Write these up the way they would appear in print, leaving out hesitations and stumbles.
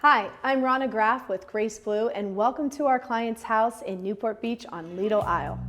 Hi, I'm Rona Graf with Grace Blue, and welcome to our client's house in Newport Beach on Lido Isle.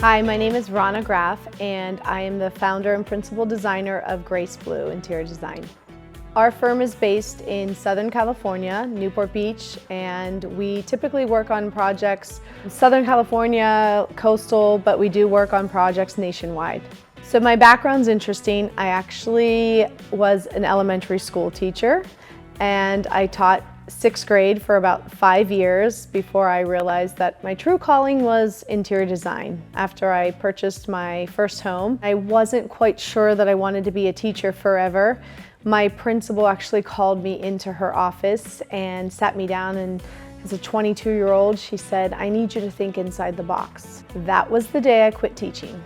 Hi, my name is Rona Graf, and I am the founder and principal designer of Grace Blue Interior Design. Our firm is based in Southern California, Newport Beach, and we typically work on projects in Southern California, coastal, but we do work on projects nationwide. So my background's interesting. I actually was an elementary school teacher, and I taught 6th grade for about 5 years before I realized that my true calling was interior design. After I purchased my first home, I wasn't quite sure that I wanted to be a teacher forever. My principal actually called me into her office and sat me down, and as a 22-year-old, she said, "I need you to think inside the box." That was the day I quit teaching.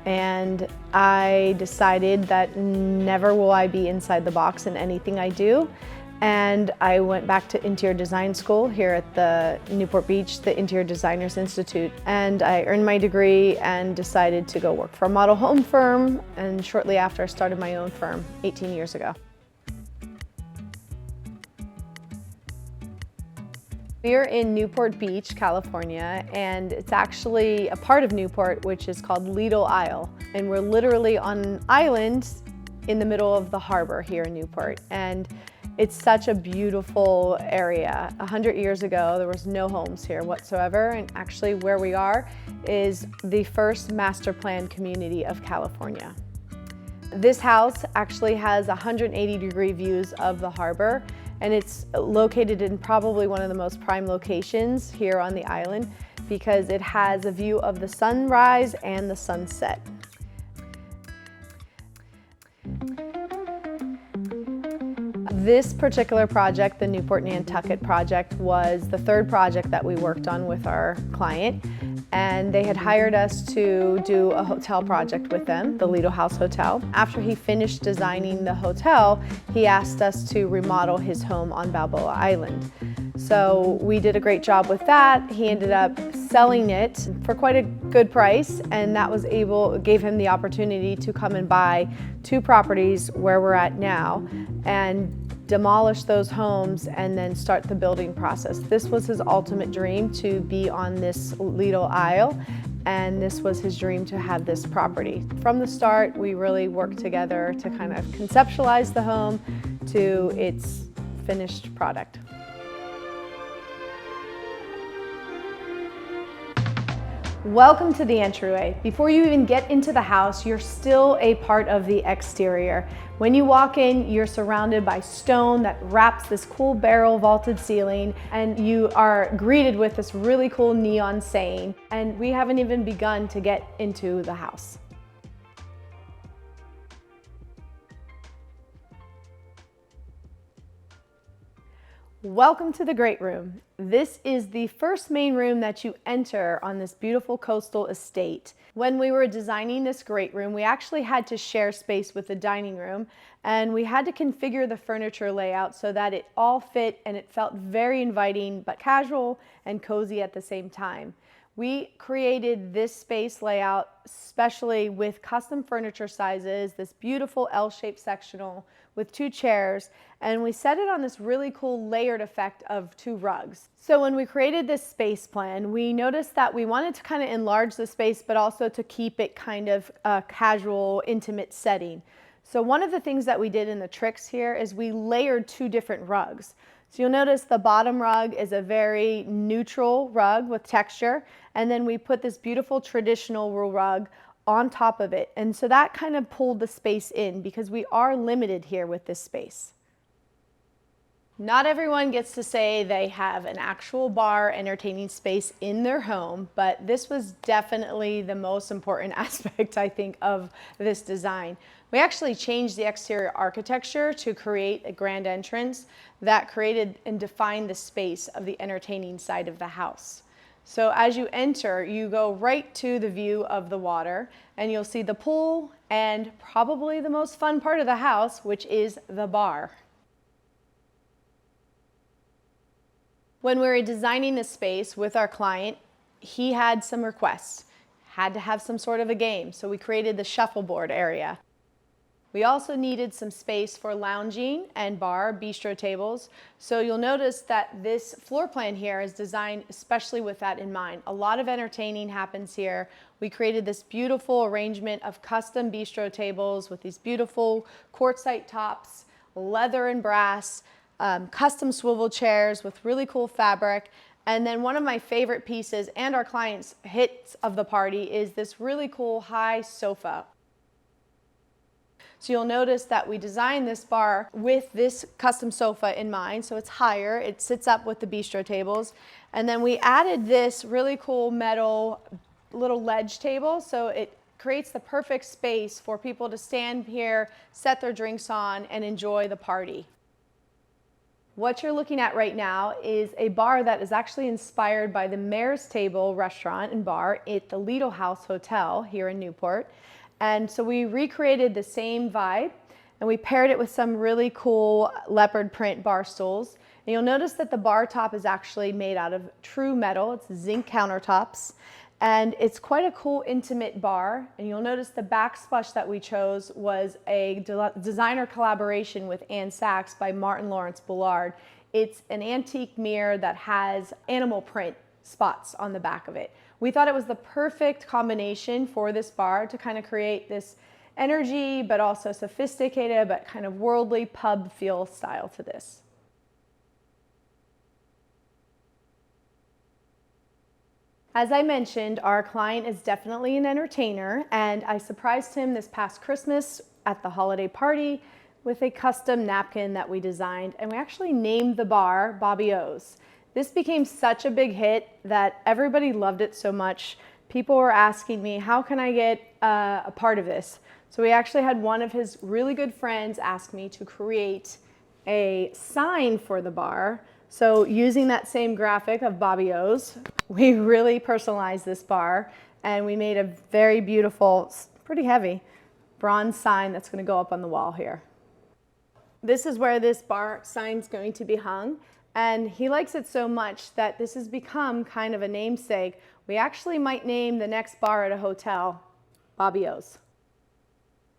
And I decided that never will I be inside the box in anything I do. And I went back to interior design school here at the Newport Beach, the Interior Designers Institute. And I earned my degree and decided to go work for a model home firm. And shortly after, I started my own firm 18 years ago. We're in Newport Beach, California, and it's actually a part of Newport which is called Lido Isle. And we're literally on an island in the middle of the harbor here in Newport. And it's such a beautiful area. 100 years ago, there was no homes here whatsoever, and actually where we are is the first master plan community of California. This house actually has 180-degree views of the harbor, and it's located in probably one of the most prime locations here on the island because it has a view of the sunrise and the sunset. This particular project, the Newport Nantucket project, was the third project that we worked on with our client, and they had hired us to do a hotel project with them, the Lido House Hotel. After he finished designing the hotel, he asked us to remodel his home on Balboa Island. So we did a great job with that. He ended up selling it for quite a good price, and that gave him the opportunity to come and buy 2 properties where we're at now and demolish those homes and then start the building process. This was his ultimate dream, to be on this Lido Isle, and this was his dream to have this property. From the start, we really worked together to kind of conceptualize the home to its finished product. Welcome to the entryway. Before you even get into the house, you're still a part of the exterior. When you walk in, you're surrounded by stone that wraps this cool barrel vaulted ceiling, and you are greeted with this really cool neon saying, and we haven't even begun to get into the house. Welcome to the great room. This is the first main room that you enter on this beautiful coastal estate. When we were designing this great room, we actually had to share space with the dining room, and we had to configure the furniture layout so that it all fit and it felt very inviting but casual and cozy at the same time. We created this space layout especially with custom furniture sizes, this beautiful L-shaped sectional with 2 chairs, and we set it on this really cool layered effect of 2 rugs. So when we created this space plan, we noticed that we wanted to kind of enlarge the space, but also to keep it kind of a casual, intimate setting. So one of the things that we did in the tricks here is we layered 2 different rugs. So you'll notice the bottom rug is a very neutral rug with texture, and then we put this beautiful traditional rug on top of it. And so that kind of pulled the space in because we are limited here with this space. Not everyone gets to say they have an actual bar entertaining space in their home, but this was definitely the most important aspect, I think, of this design. We actually changed the exterior architecture to create a grand entrance that created and defined the space of the entertaining side of the house. So as you enter, you go right to the view of the water, and you'll see the pool and probably the most fun part of the house, which is the bar. When we were designing this space with our client, he had some requests. Had to have some sort of a game, so we created the shuffleboard area. We also needed some space for lounging and bar, bistro tables. So you'll notice that this floor plan here is designed especially with that in mind. A lot of entertaining happens here. We created this beautiful arrangement of custom bistro tables with these beautiful quartzite tops, leather and brass, custom swivel chairs with really cool fabric. And then one of my favorite pieces and our clients' hits of the party is this really cool high sofa. So you'll notice that we designed this bar with this custom sofa in mind. So it's higher, it sits up with the bistro tables. And then we added this really cool metal little ledge table. So it creates the perfect space for people to stand here, set their drinks on, and enjoy the party. What you're looking at right now is a bar that is actually inspired by the Mayor's Table restaurant and bar at the Lido House Hotel here in Newport. And so we recreated the same vibe, and we paired it with some really cool leopard print bar stools. And you'll notice that the bar top is actually made out of true metal. It's zinc countertops, and it's quite a cool intimate bar. And you'll notice the backsplash that we chose was a designer collaboration with Anne Sachs by Martin Lawrence Bullard. It's an antique mirror that has animal print spots on the back of it. We thought it was the perfect combination for this bar to kind of create this energy, but also sophisticated, but kind of worldly pub feel style to this. As I mentioned, our client is definitely an entertainer, and I surprised him this past Christmas at the holiday party with a custom napkin that we designed, and we actually named the bar Bobby O's. This became such a big hit that everybody loved it so much. People were asking me, how can I get a part of this? So we actually had one of his really good friends ask me to create a sign for the bar. So using that same graphic of Bobby O's, we really personalized this bar, and we made a very beautiful, pretty heavy, bronze sign that's going to go up on the wall here. This is where this bar sign's going to be hung. And he likes it so much that this has become kind of a namesake. We actually might name the next bar at a hotel Bobby O's.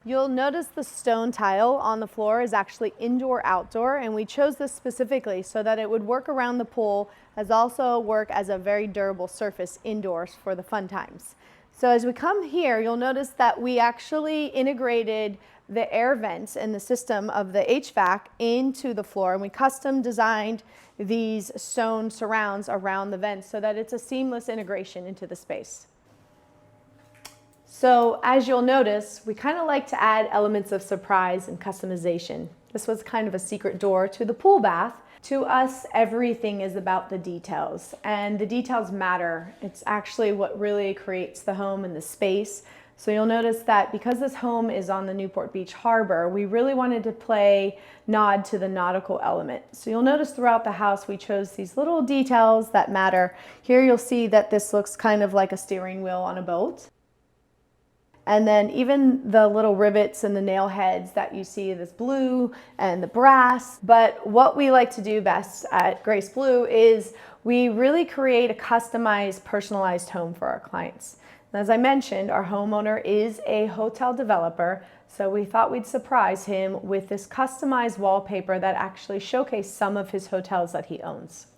You'll notice the stone tile on the floor is actually indoor-outdoor, and we chose this specifically so that it would work around the pool, as also work as a very durable surface indoors for the fun times. So as we come here, you'll notice that we actually integrated the air vents and the system of the HVAC into the floor, and we custom designed these stone surrounds around the vents so that it's a seamless integration into the space. So as you'll notice, we kind of like to add elements of surprise and customization. This was kind of a secret door to the pool bath. To us, everything is about the details, and the details matter. It's actually what really creates the home and the space. So you'll notice that because this home is on the Newport Beach harbor, we really wanted to play nod to the nautical element. So you'll notice throughout the house we chose these little details that matter. Here you'll see that this looks kind of like a steering wheel on a boat. And then even the little rivets and the nail heads that you see, this blue and the brass. But what we like to do best at Grace Blue is we really create a customized, personalized home for our clients. And as I mentioned, our homeowner is a hotel developer, so we thought we'd surprise him with this customized wallpaper that actually showcased some of his hotels that he owns.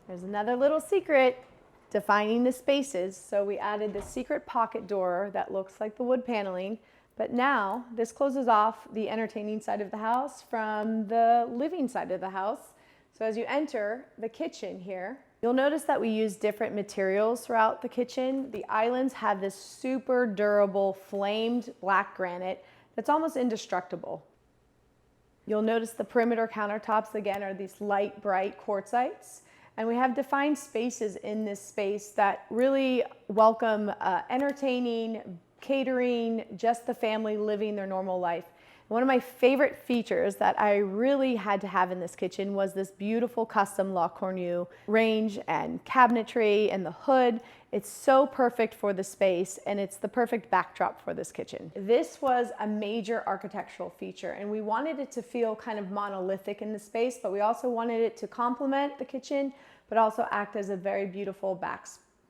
There's another little secret, defining the spaces. So we added this secret pocket door that looks like the wood paneling, but now this closes off the entertaining side of the house from the living side of the house. So as you enter the kitchen here, you'll notice that we use different materials throughout the kitchen. The islands have this super durable flamed black granite that's almost indestructible. You'll notice the perimeter countertops again are these light, bright quartzites. And we have defined spaces in this space that really welcome entertaining, catering, just the family living their normal life. One of my favorite features that I really had to have in this kitchen was this beautiful custom La Cornue range and cabinetry and the hood. It's so perfect for the space, and it's the perfect backdrop for this kitchen. This was a major architectural feature, and we wanted it to feel kind of monolithic in the space, but we also wanted it to complement the kitchen, but also act as a very beautiful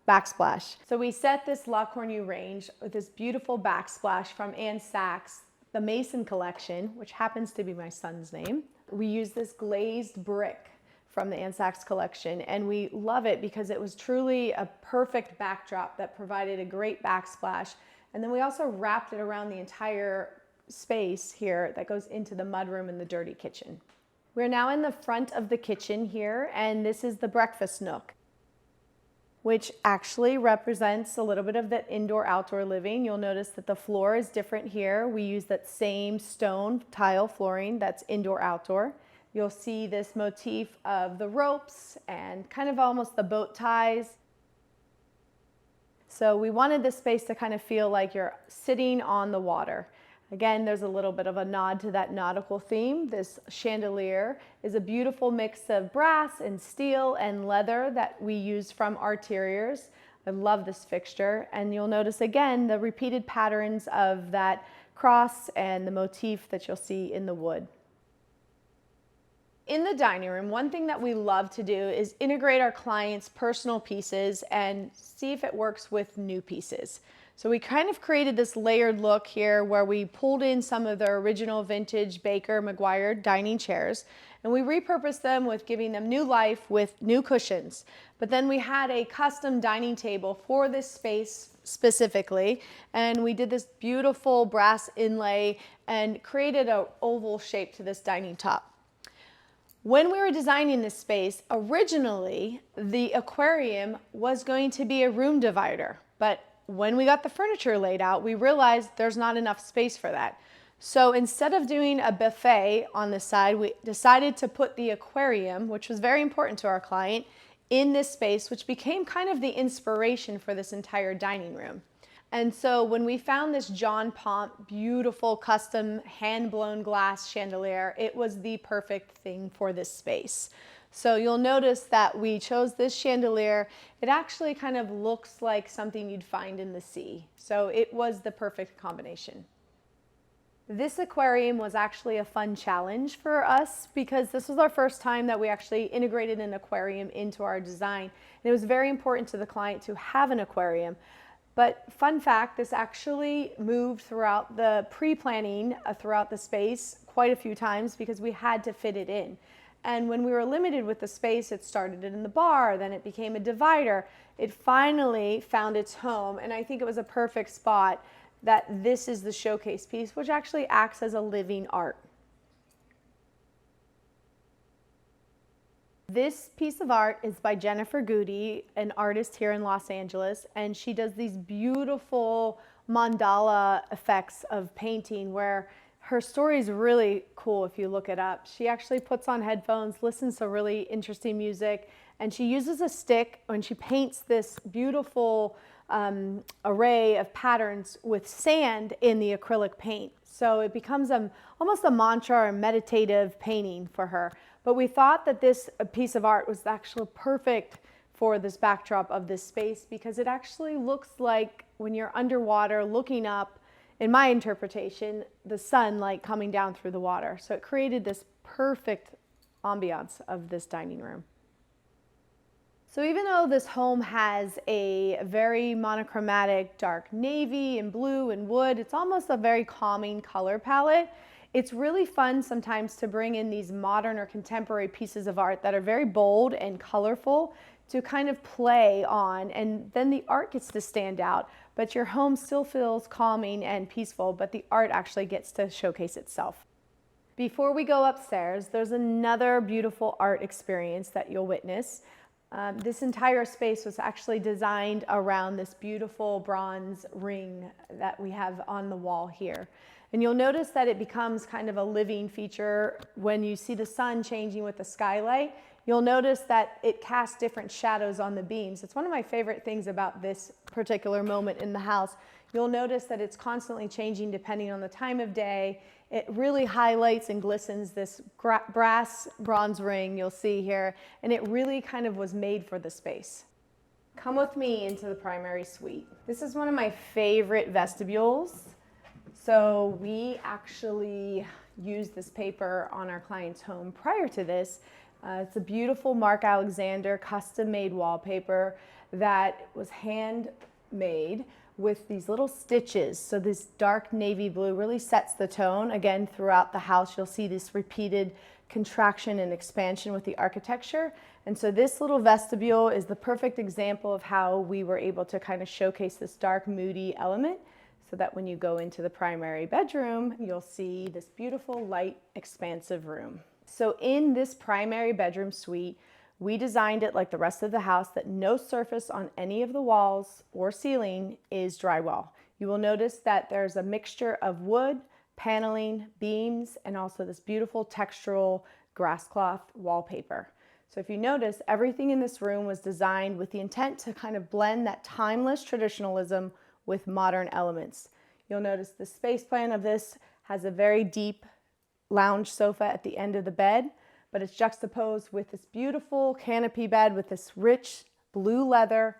backsplash. So we set this La Cornue range with this beautiful backsplash from Anne Sachs, the Mason collection, which happens to be my son's name. We use this glazed brick from the Anne Sachs collection, and we love it because it was truly a perfect backdrop that provided a great backsplash. And then we also wrapped it around the entire space here that goes into the mudroom and the dirty kitchen. We're now in the front of the kitchen here, and this is the breakfast nook, which actually represents a little bit of that indoor-outdoor living. You'll notice that the floor is different here. We use that same stone tile flooring that's indoor-outdoor. You'll see this motif of the ropes and kind of almost the boat ties. So we wanted this space to kind of feel like you're sitting on the water. Again, there's a little bit of a nod to that nautical theme. This chandelier is a beautiful mix of brass and steel and leather that we used from Arteriors. I love this fixture. And you'll notice again the repeated patterns of that cross and the motif that you'll see in the wood. In the dining room, one thing that we love to do is integrate our clients' personal pieces and see if it works with new pieces. So we kind of created this layered look here where we pulled in some of the original vintage Baker Maguire dining chairs, and we repurposed them with giving them new life with new cushions. But then we had a custom dining table for this space specifically, and we did this beautiful brass inlay and created an oval shape to this dining top. When we were designing this space, originally the aquarium was going to be a room divider, but when we got the furniture laid out, we realized there's not enough space for that. So instead of doing a buffet on this side, we decided to put the aquarium, which was very important to our client, in this space, which became kind of the inspiration for this entire dining room. And so when we found this John Pomp beautiful custom hand-blown glass chandelier, it was the perfect thing for this space. So you'll notice that we chose this chandelier. It actually kind of looks like something you'd find in the sea. So it was the perfect combination. This aquarium was actually a fun challenge for us because this was our first time that we actually integrated an aquarium into our design. And it was very important to the client to have an aquarium. But fun fact, this actually moved throughout the pre-planning throughout the space quite a few times because we had to fit it in. And when we were limited with the space, it started in the bar, then it became a divider. It finally found its home, and I think it was a perfect spot that this is the showcase piece, which actually acts as a living art. This piece of art is by Jennifer Goody, an artist here in Los Angeles, and she does these beautiful mandala effects of painting where her story is really cool if you look it up. She actually puts on headphones, listens to really interesting music, and she uses a stick when she paints this beautiful array of patterns with sand in the acrylic paint. So it becomes almost a mantra or meditative painting for her. But we thought that this piece of art was actually perfect for this backdrop of this space because it actually looks like when you're underwater looking up, in my interpretation, the sunlight coming down through the water. So it created this perfect ambiance of this dining room. So even though this home has a very monochromatic dark navy and blue and wood, it's almost a very calming color palette. It's really fun sometimes to bring in these modern or contemporary pieces of art that are very bold and colorful to kind of play on, and then the art gets to stand out, but your home still feels calming and peaceful, but the art actually gets to showcase itself. Before we go upstairs, there's another beautiful art experience that you'll witness. This entire space was actually designed around this beautiful bronze ring that we have on the wall here. And you'll notice that it becomes kind of a living feature when you see the sun changing with the skylight. You'll notice that it casts different shadows on the beams. It's one of my favorite things about this particular moment in the house. You'll notice that it's constantly changing depending on the time of day It really highlights and glistens this brass bronze ring you'll see here, and it really kind of was made for the space. Come with me into the primary suite. This is one of my favorite vestibules. So we actually used this paper on our client's home prior to this. It's a beautiful Mark Alexander custom-made wallpaper that was handmade with these little stitches. So this dark navy blue really sets the tone. Again, throughout the house, you'll see this repeated contraction and expansion with the architecture. And so this little vestibule is the perfect example of how we were able to kind of showcase this dark, moody element, so that when you go into the primary bedroom, you'll see this beautiful, light, expansive room. So in this primary bedroom suite, we designed it like the rest of the house that no surface on any of the walls or ceiling is drywall. You will notice that there's a mixture of wood, paneling, beams, and also this beautiful textural grass cloth wallpaper. So if you notice, everything in this room was designed with the intent to kind of blend that timeless traditionalism with modern elements. You'll notice the space plan of this has a very deep lounge sofa at the end of the bed, but it's juxtaposed with this beautiful canopy bed with this rich blue leather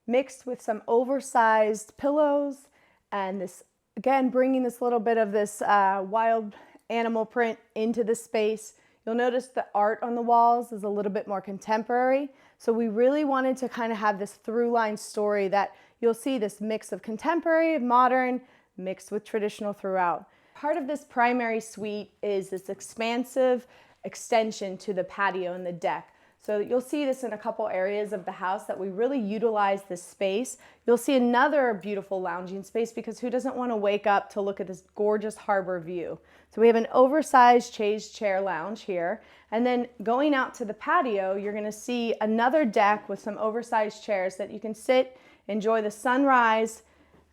mixed with some oversized pillows, and this, again, bringing this little bit of this wild animal print into the space. You'll notice the art on the walls is a little bit more contemporary. So we really wanted to kind of have this through line story that you'll see this mix of contemporary, modern, mixed with traditional throughout. Part of this primary suite is this expansive extension to the patio and the deck. So you'll see this in a couple areas of the house that we really utilize this space. You'll see another beautiful lounging space because who doesn't want to wake up to look at this gorgeous harbor view? So we have an oversized chaise chair lounge here. And then going out to the patio, you're going to see another deck with some oversized chairs that you can sit, enjoy the sunrise,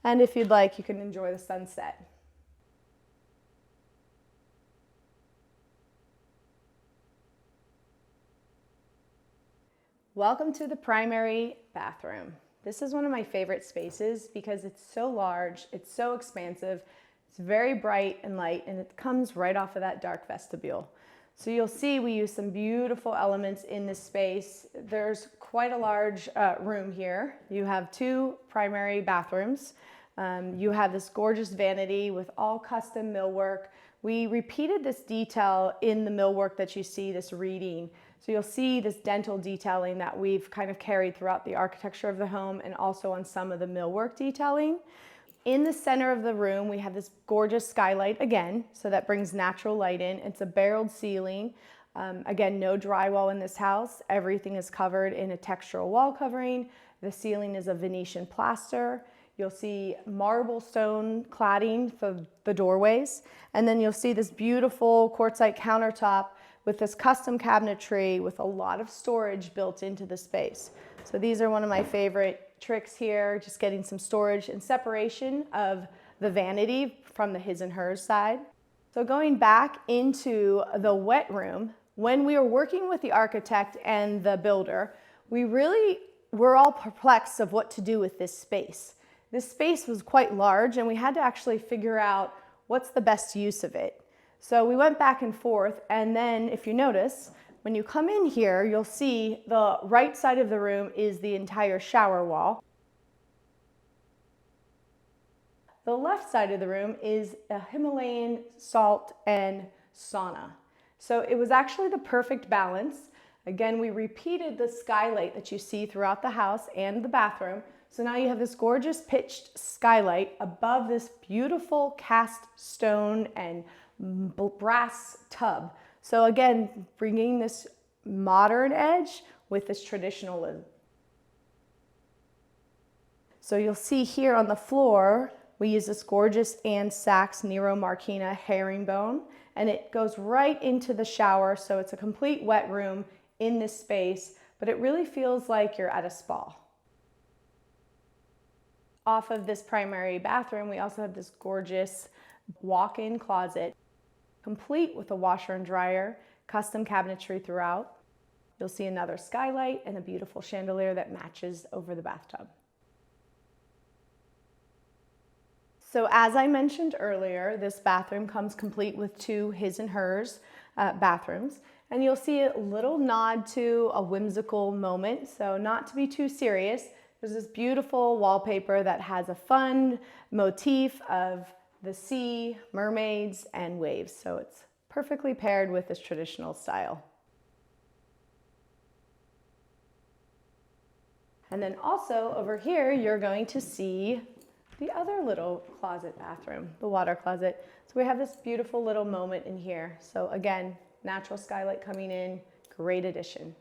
and if you'd like, you can enjoy the sunset. Welcome to the primary bathroom. This is one of my favorite spaces because it's so large, it's so expansive, it's very bright and light, and it comes right off of that dark vestibule. So you'll see we use some beautiful elements in this space. There's quite a large room here. You have two primary bathrooms. You have this gorgeous vanity with all custom millwork. We repeated this detail in the millwork that you see, this reading. So you'll see this dental detailing that we've kind of carried throughout the architecture of the home and also on some of the millwork detailing. In the center of the room, we have this gorgeous skylight again, so that brings natural light in. It's a barreled ceiling. Again, no drywall in this house. Everything is covered in a textural wall covering. The ceiling is a Venetian plaster. You'll see marble stone cladding for the doorways. And then you'll see this beautiful quartzite countertop with this custom cabinetry with a lot of storage built into the space. So these are one of my favorite tricks here, just getting some storage and separation of the vanity from the his and hers side. So going back into the wet room, when we were working with the architect and the builder, we really were all perplexed of what to do with this space. This space was quite large and we had to actually figure out what's the best use of it. So we went back and forth, and then if you notice, when you come in here, you'll see the right side of the room is the entire shower wall. The left side of the room is a Himalayan salt and sauna. So it was actually the perfect balance. Again, we repeated the skylight that you see throughout the house and the bathroom. So now you have this gorgeous pitched skylight above this beautiful cast stone and brass tub. So again, bringing this modern edge with this traditionalism. So you'll see here on the floor, we use this gorgeous Anne Sachs Nero Marquina herringbone, and it goes right into the shower. So it's a complete wet room in this space, but it really feels like you're at a spa. Off of this primary bathroom, we also have this gorgeous walk-in closet, complete with a washer and dryer, custom cabinetry throughout. You'll see another skylight and a beautiful chandelier that matches over the bathtub. So as I mentioned earlier, this bathroom comes complete with two his and hers bathrooms. And you'll see a little nod to a whimsical moment. So not to be too serious, there's this beautiful wallpaper that has a fun motif of the sea, mermaids, and waves. So it's perfectly paired with this traditional style. And then also over here, you're going to see the other little closet bathroom, the water closet. So we have this beautiful little moment in here. So again, natural skylight coming in, great addition.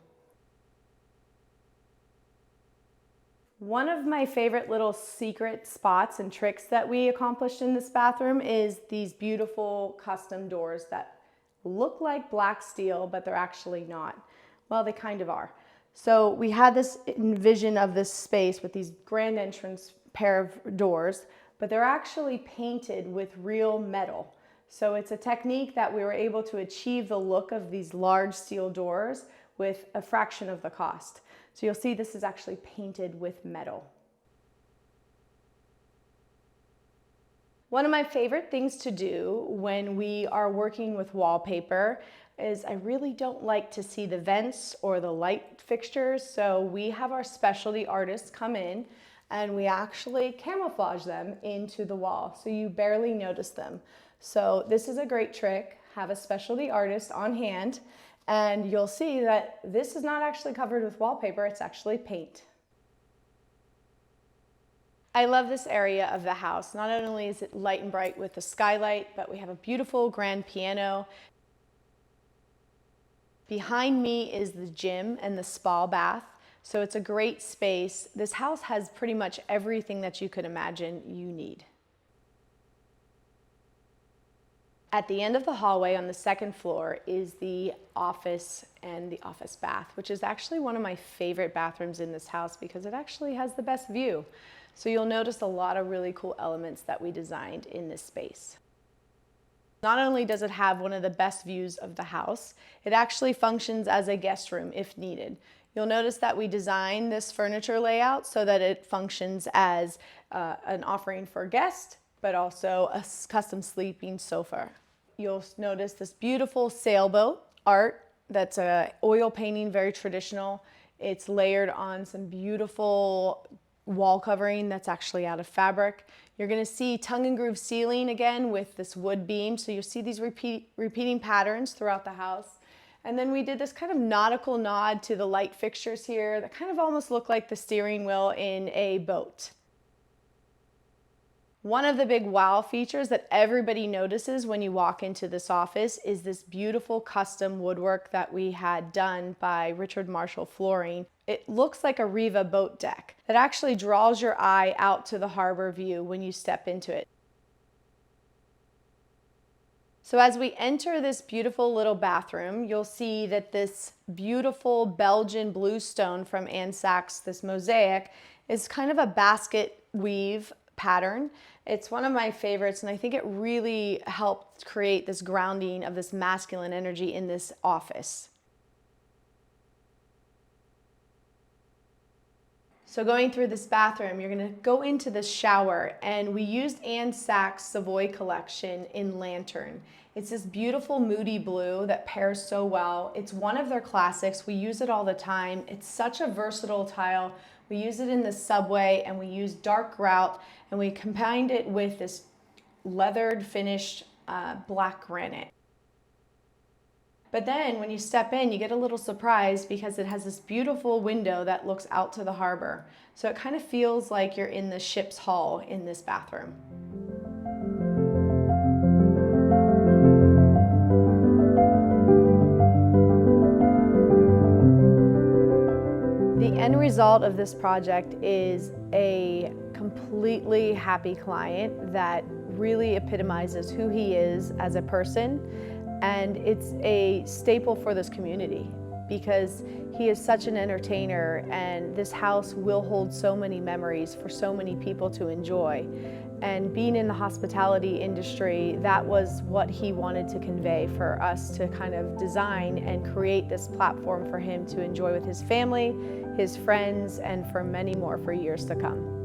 One of my favorite little secret spots and tricks that we accomplished in this bathroom is these beautiful custom doors that look like black steel, but they're actually not. Well, they kind of are. So we had this vision of this space with these grand entrance pair of doors, but they're actually painted with real metal. So it's a technique that we were able to achieve the look of these large steel doors with a fraction of the cost. So you'll see this is actually painted with metal. One of my favorite things to do when we are working with wallpaper is I really don't like to see the vents or the light fixtures. So we have our specialty artists come in and we actually camouflage them into the wall. So you barely notice them. So this is a great trick. Have a specialty artist on hand and you'll see that this is not actually covered with wallpaper, it's actually paint. I love this area of the house. Not only is it light and bright with the skylight, but we have a beautiful grand piano. Behind me is the gym and the spa bath. So it's a great space. This house has pretty much everything that you could imagine you need. At the end of the hallway on the second floor is the office and the office bath, which is actually one of my favorite bathrooms in this house because it actually has the best view. So you'll notice a lot of really cool elements that we designed in this space. Not only does it have one of the best views of the house, it actually functions as a guest room if needed. You'll notice that we designed this furniture layout so that it functions as an offering for guests, but also a custom sleeping sofa. You'll notice this beautiful sailboat art that's a oil painting, very traditional. It's layered on some beautiful wall covering that's actually out of fabric. You're gonna see tongue and groove ceiling again with this wood beam. So you'll see these repeating patterns throughout the house. And then we did this kind of nautical nod to the light fixtures here that kind of almost look like the steering wheel in a boat. One of the big wow features that everybody notices when you walk into this office is this beautiful custom woodwork that we had done by Richard Marshall Flooring. It looks like a Riva boat deck that actually draws your eye out to the harbor view when you step into it. So as we enter this beautiful little bathroom, you'll see that this beautiful Belgian bluestone from Anne Sachs, this mosaic, is kind of a basket weave pattern. It's one of my favorites, and I think it really helped create this grounding of this masculine energy in this office. So going through this bathroom, you're gonna go into this shower, and we used Anne Sachs' Savoy collection in Lantern. It's this beautiful moody blue that pairs so well. It's one of their classics. We use it all the time. It's such a versatile tile. We use it in the subway, and we use dark grout, and we combined it with this leathered finished black granite. But then when you step in, you get a little surprised because it has this beautiful window that looks out to the harbor. So it kind of feels like you're in the ship's hull in this bathroom. The end result of this project is a completely happy client that really epitomizes who he is as a person, and it's a staple for this community because he is such an entertainer, and this house will hold so many memories for so many people to enjoy. And being in the hospitality industry, that was what he wanted to convey for us to kind of design and create this platform for him to enjoy with his family, his friends, and for many more for years to come.